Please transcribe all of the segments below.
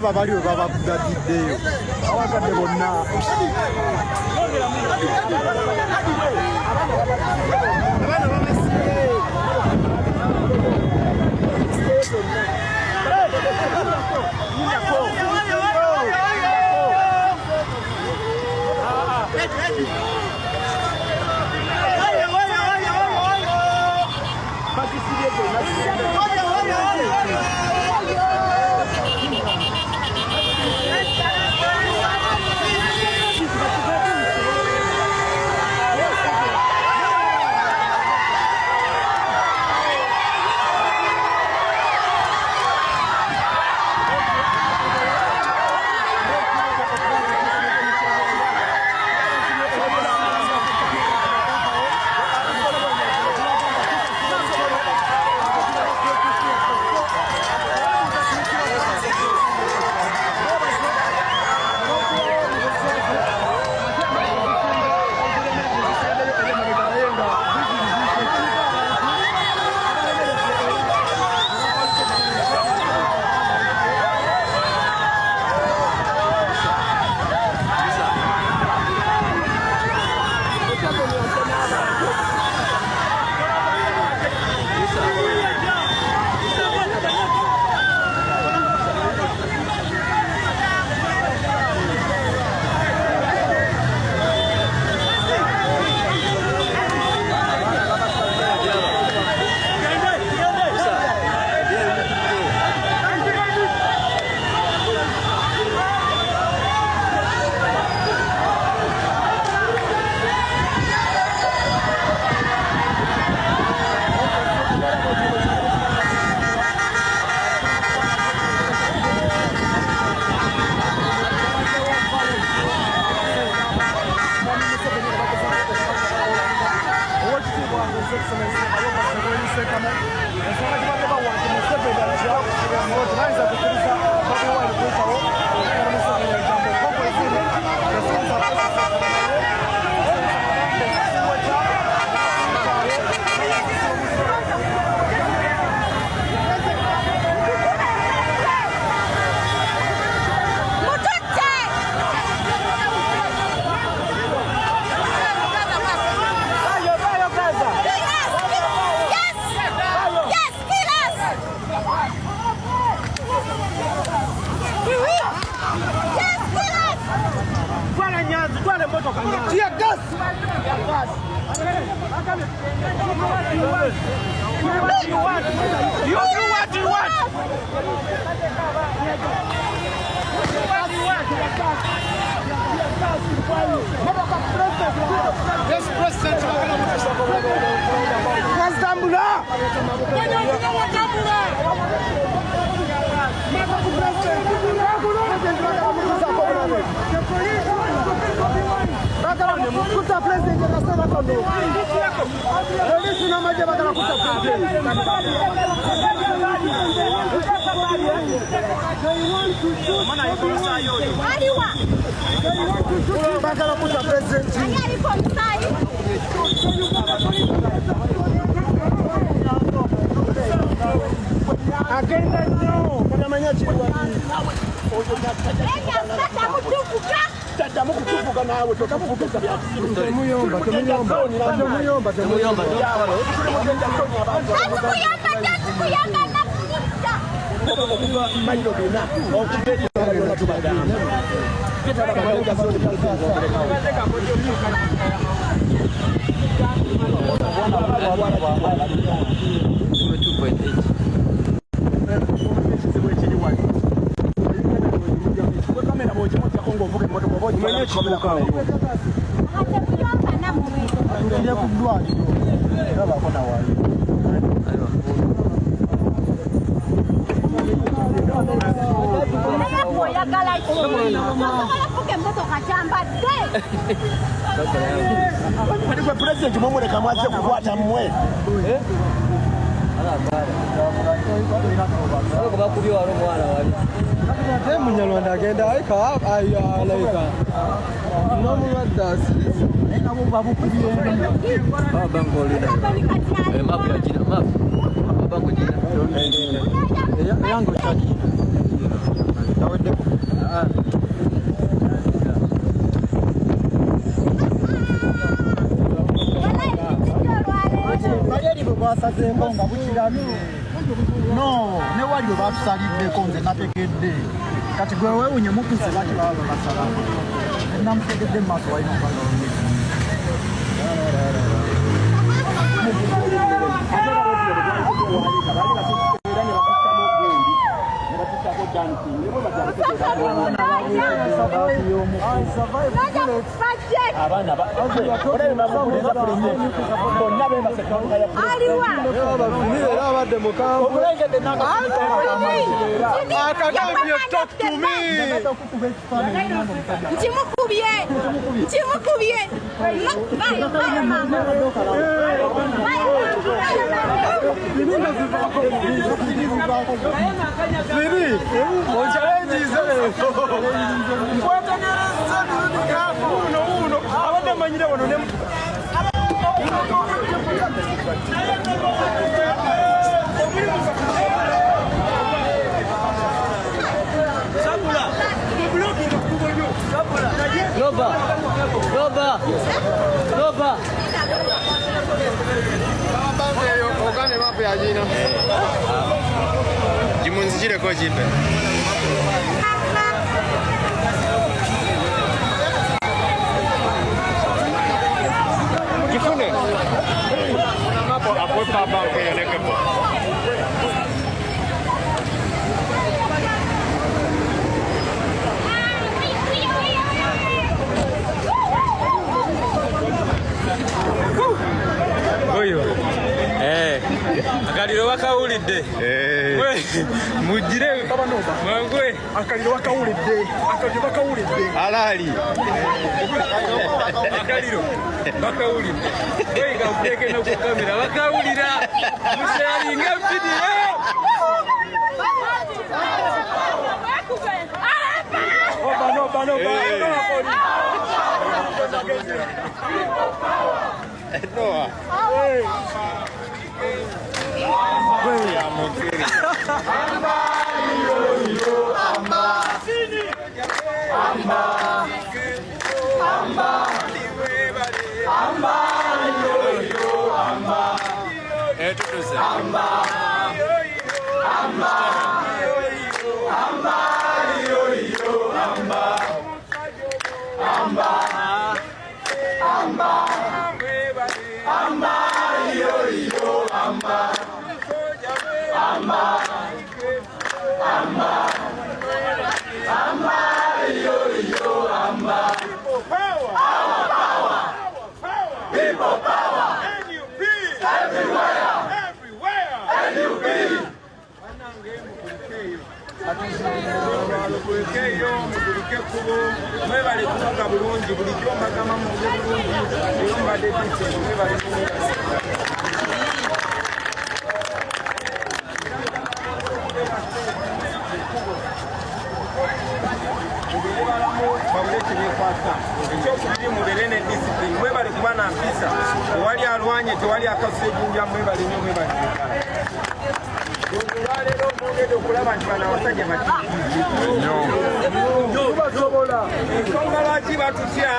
balaba baliwe babagadiddeyo abagadde bonna Munyarwanda agenda ariko ayalaika no muraddas abo babukubiye bango lina map ya jina map bango jina yango chaji taweddeko no ne wali batusalideko nze nategedde kati gwe weewunye mukuse lwaki baba basala namutegedde mu maaso walina okwangalomii jimunzikireko jipe jifune mapo akwepa banke yonekepo oyo akaliro wakawulidde mujire mwangwe akaliro bakawulidde alali akaliro bakawulidde oyiga kuteeke no ku kamera bakawulira musharinga vidiyo Noah. People power. NUP. Everywhere. NUP. Kulekeyo mugulike kubo mwebale kuvuga bulungi bulijjo magama muze bulungi eyombadde dite mwebale ekyokubiri mubeere ne disipulini mwebale kuba na mpisa tewali alwanye tewali akasejunja mwebale nyo mwebale olwaleero mwongedde okulaba nti bano abasajja ensonga lwaki batutya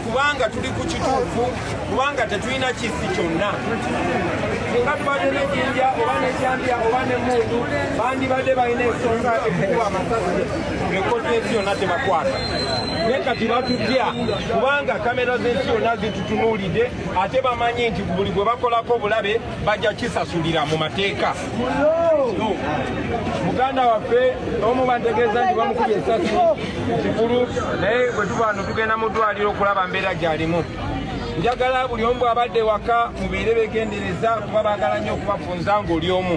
kubanga tuli ku kituufu kubanga tetulina kisi kyonna singa tubadde nejinja oba nekyambya oba nemundu bandibadde balina ensonga ekukuba amasasi ekoti ensi yonna tebakwata naye kati batutya kubanga kamera z'ensi yonna zitutunuulidde ate bamanyi nti buli gwe bakolako obulabe bajja kisasulira mu mateeka muganda waffe omu bantegeeza nti bamukubye esasi kikulu naye bwe tubaano tugenda mu ddwaliro okulaba mbeera gy'alimu njagala buli omu bw'abadde waka mubeere beegendereza kuba baagala nnyo okubafunza ng'oli omu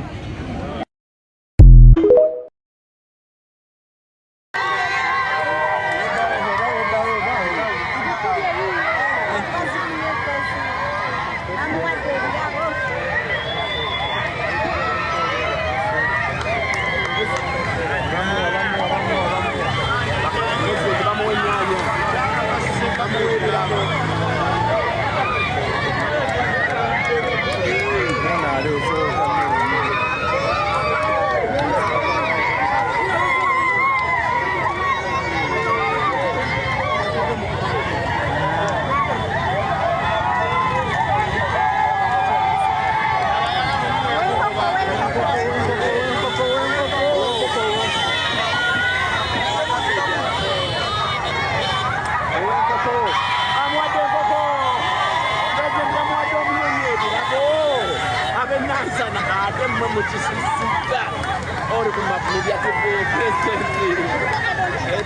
ku mapulira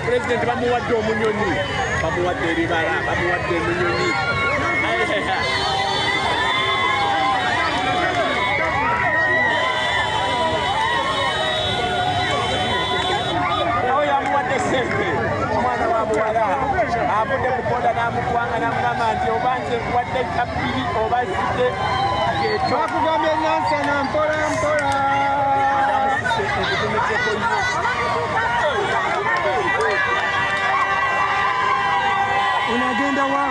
president bamuwadde omunyonyi bamuwadde ebibala bamuwadde eminyonyi awo yamuwadde sente omwana wa muwala avudde mu boda n'amugwanga n'amugamba nti oba nze nkuwadde kabbiri oba zidde ekyo akugambye nansana mpola mpola unagenda wa